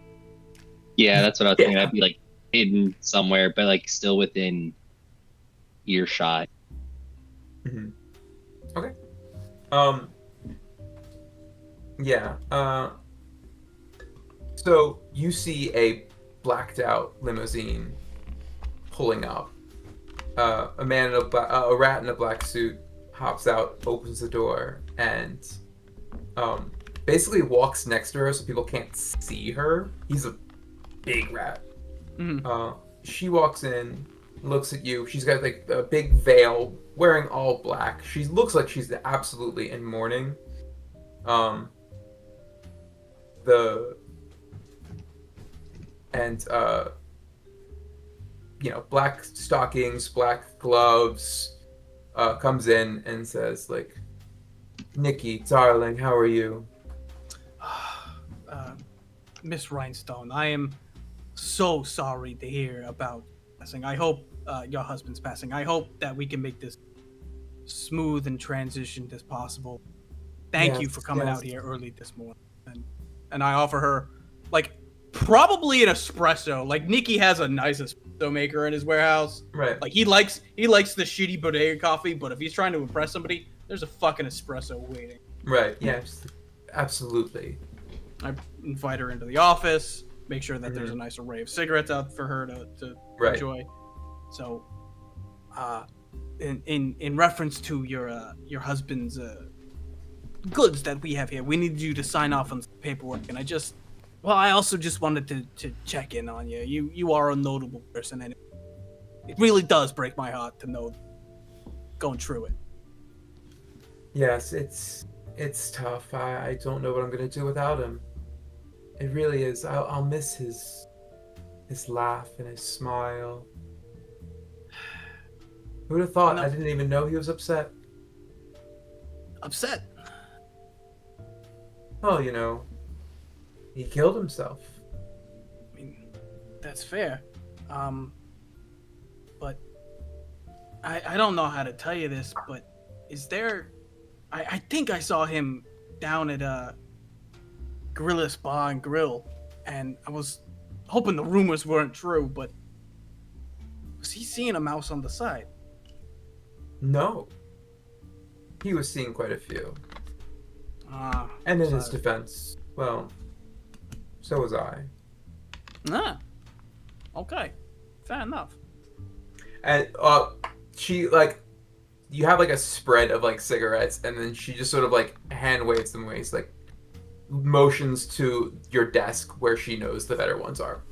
Yeah, that's what I was thinking. Yeah. I'd be like hidden somewhere, but like still within earshot. Mm-hmm. Okay. Yeah. So you see a blacked out limousine pulling up. A man in a rat in a black suit hops out, opens the door, and basically walks next to her so people can't see her. He's a big rat. Mm-hmm. She walks in, looks at you. She's got like a big veil, wearing all black. She looks like she's absolutely in mourning. Black stockings, black gloves. Comes in and says like, "Nikki, darling, how are you?" Miss Rhinestone, I am so sorry to hear about passing. I hope your husband's passing. I hope that we can make this smooth and transitioned as possible. Thank you for coming out here early this morning. And I offer her, like, probably an espresso. Like, Nikki has a nice espresso maker in his warehouse. Right. Like, he likes the shitty bodega coffee, but if he's trying to impress somebody, there's a fucking espresso waiting. Right. Yes. Absolutely. I invite her into the office, make sure that there's a nice array of cigarettes out for her to Right. enjoy. So, in reference to your husband's goods that we have here, we need you to sign off on some paperwork. And I also just wanted to check in on you. You are a notable person, and it really does break my heart to know going through it. Yes, it's tough. I don't know what I'm gonna do without him. It really is. I'll miss his laugh and his smile. Who'd have thought? No. I didn't even know he was upset. Upset. Well, he killed himself. I mean, that's fair. but I don't know how to tell you this, but is there... I think I saw him down at Gorilla's Bar and Grill, and I was hoping the rumors weren't true, but was he seeing a mouse on the side? No. He was seeing quite a few. Ah, And in his sorry. defense, well, so was I. Ah, okay, fair enough. And she like, you have like a spread of like cigarettes, and then she just sort of like hand waves them away. It's like motions to your desk where she knows the better ones are.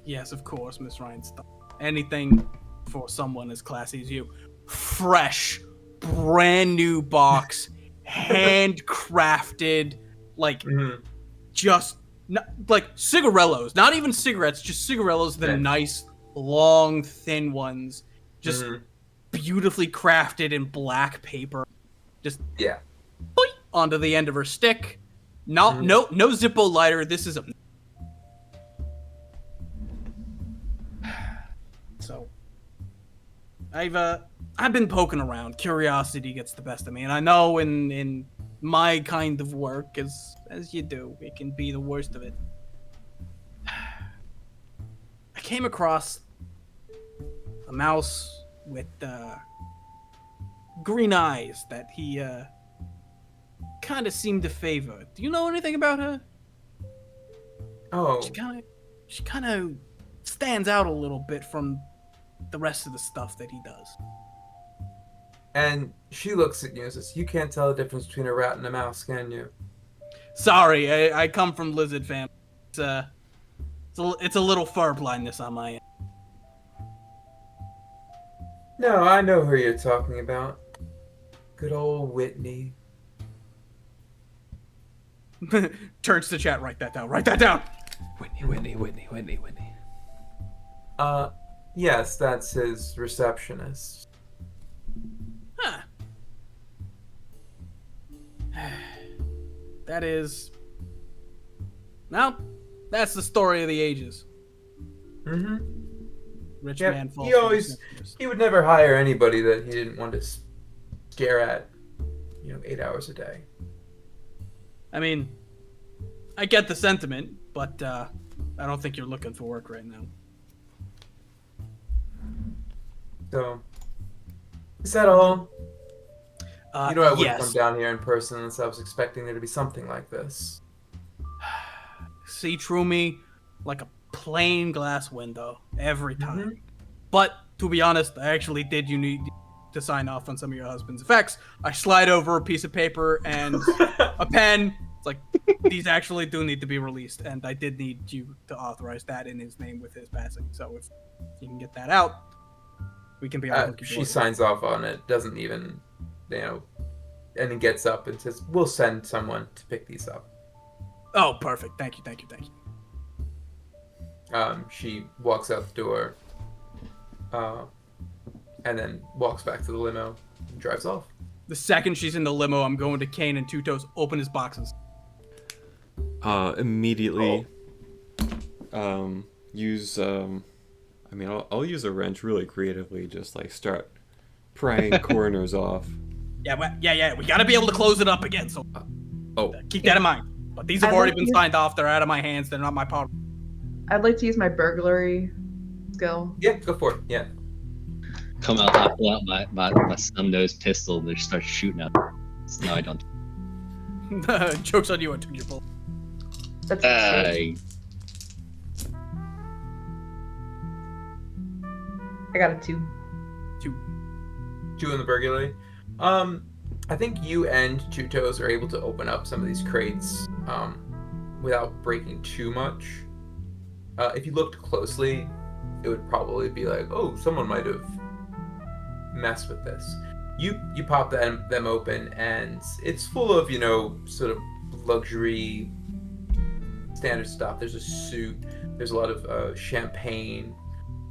Yes, of course, Miss Rhinestone. Anything for someone as classy as you. Fresh, brand new box, handcrafted, like Mm-hmm. just like cigarellos, not even cigarettes, just cigarellos, the Yeah. nice, long, thin ones, just Mm-hmm. beautifully crafted in black paper, just Yeah. boing, onto the end of her stick. No Zippo lighter. This is a... So, I've been poking around. Curiosity gets the best of me, and I know in my kind of work, as you do, it can be the worst of it. I came across a mouse with green eyes that he kind of seemed to favor. Do you know anything about her? Oh. She kind of stands out a little bit from the rest of the stuff that he does. And she looks at you and says, "You can't tell the difference between a rat and a mouse, can you?" Sorry, I come from lizard family. It's a little fur blindness on my No, I know who you're talking about. Good old Whitney. end. Turns to chat. Write that down. Write that down. Whitney. Yes, that's his receptionist. Huh. That is... Well, that's the story of the ages. Mm-hmm. Rich Yeah, man falls he for always... his snippers. He would never hire anybody that he didn't want to stare at, 8 hours a day. I mean, I get the sentiment, but I don't think you're looking for work right now. So, is that all? I wouldn't yes. come down here in person unless I was expecting there to be something like this. See through me like a plain glass window every time. Mm-hmm. But to be honest, I actually did you need to sign off on some of your husband's effects. I slide over a piece of paper and a pen. It's like, these actually do need to be released, and I did need you to authorize that in his name with his passing. So if you can get that out, we can be on hunky She dory. signs off on it, doesn't even, and then gets up and says, "We'll send someone to pick these up." Oh, perfect. Thank you. She walks out the door, and then walks back to the limo and drives off. The second she's in the limo, I'm going to Kane and Two Toes, open his boxes. Immediately use I'll use a wrench really creatively, just like start prying corners off. Yeah. We gotta be able to close it up again, so keep that in mind. But these have already been signed off. They're out of my hands. They're not my power. I'd like to use my burglary skill. Yeah, go for it. Yeah. Come out, I pull out my snub-nosed pistol and just start shooting at her. No, I don't. Joke's on you, I took your bullet. That's I got a 2. 2 in the burglary. I think you and Two Toes are able to open up some of these crates without breaking too much. If you looked closely, it would probably be like, oh, someone might have messed with this. You pop them open, and it's full of, sort of luxury standard stuff. There's a suit, there's a lot of champagne,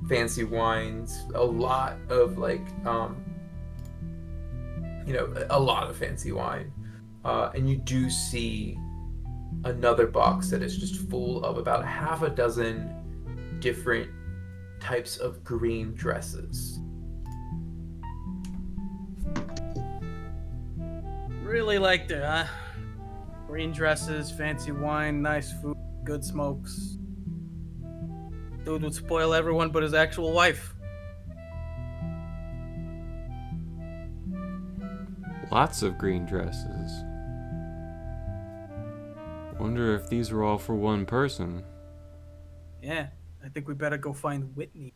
fancy wines, a lot of a lot of fancy wine. And you do see another box that is just full of about half a dozen different types of green dresses. Really liked it, huh? Green dresses, fancy wine, nice food, good smokes. Dude would spoil everyone but his actual wife. Lots of green dresses. Wonder if these were all for one person. Yeah, I think we better go find Whitney.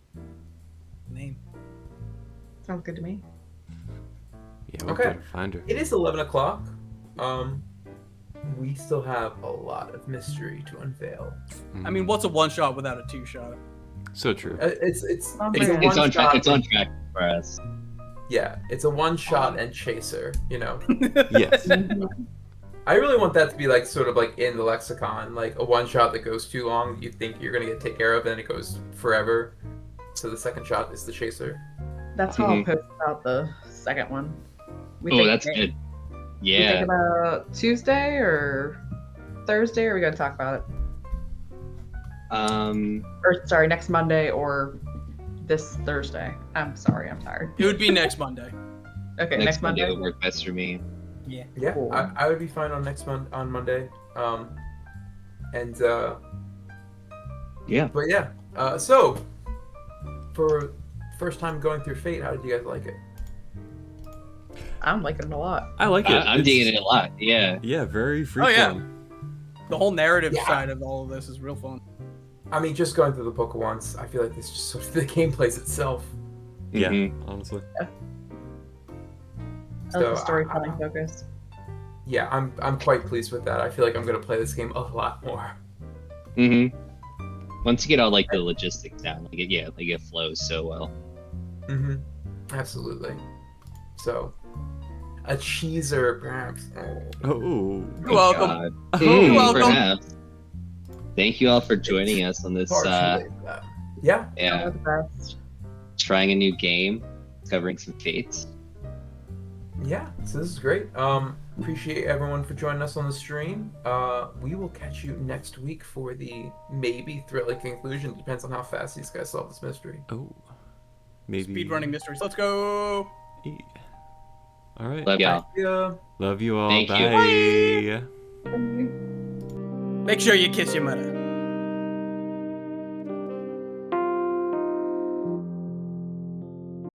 Name. Sounds good to me. Yeah, we Okay. gotta find her. It is 11 o'clock. We still have a lot of mystery to unveil. I mean, what's a one shot without a two shot? So true. It's a It's, one it's on track. shot. It's on track for us. Yeah, it's a one shot and chaser. You know, Yes. I really want that to be like sort of like in the lexicon, like a one shot that goes too long. You think you're gonna get taken care of, and it goes forever. So the second shot is the chaser. That's how I'll post about the second one. We Oh, think that's it- good. We think Yeah. about Tuesday or Thursday, or we gotta talk about it. Or sorry, next Monday or this Thursday. I'm sorry, I'm tired. It would be next Monday. Okay, Next next Monday Monday. would work best for me. Yeah. Yeah, Cool. I would be fine on on Monday. And Yeah. but yeah, so for first time going through Fate, how did you guys like it? I'm liking it a lot. I like it. I'm digging it a lot. Yeah. Yeah, very free Oh, yeah. form. The whole narrative Yeah. side of all of this is real fun. I mean, just going through the book once, I feel like this just sort of the game plays itself. Yeah, Mhm. honestly. I like So, the storytelling focus. Yeah, I'm quite pleased with that. I feel like I'm gonna play this game a lot more. Mhm. Once you get all like the logistics down, like it flows so well. Mm-hmm. Absolutely. So, a cheeser, perhaps. Oh. Oh. You're welcome. God. You're welcome. Perhaps. Thank you all for joining us on this. Far too late for that. Yeah. Yeah, You're the best. trying a new game, covering some fates. Yeah, so this is great. Appreciate everyone for joining us on the stream. We will catch you next week for the maybe thrilling conclusion. Depends on how fast these guys solve this mystery. Oh. Maybe. Speedrunning mysteries. Let's go. Yeah. All right. Love y'all. Yeah. Love you all. Thank you. Bye. Make sure you kiss your mother.